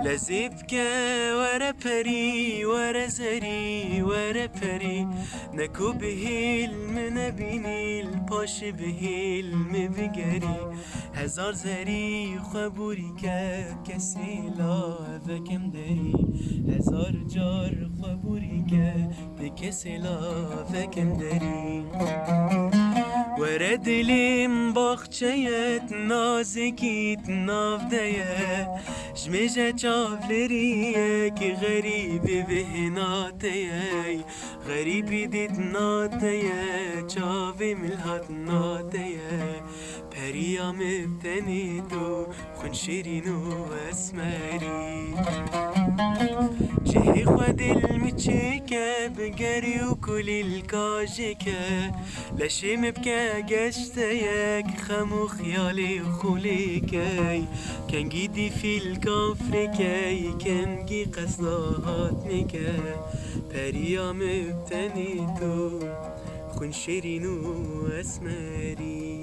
لزيبكى ورا بري ورا زري ورا بري نكو بهيل من بینیل پاش بهیل مبگری هزار زری خبوری که کسی لا وکم دری هزار جار خبوری که به کسی لا وکم دری ورا دلیم باخچهت نازکیت نافدیه جمیجه چافلریه که غریبی بهناتیه غریبی دید ناتیه چاوی ملحات ناتیه پریام ابتنی تو خون شیرین و اسمری جهی خود المچه که بگری و کلی الکاجه که لشیم بکه گشته یک خمو خیالی و خولی که کنگی دی فی الکافر که کنگی قصدات میکه پریام ابتنی تو خون شیرین و اسمری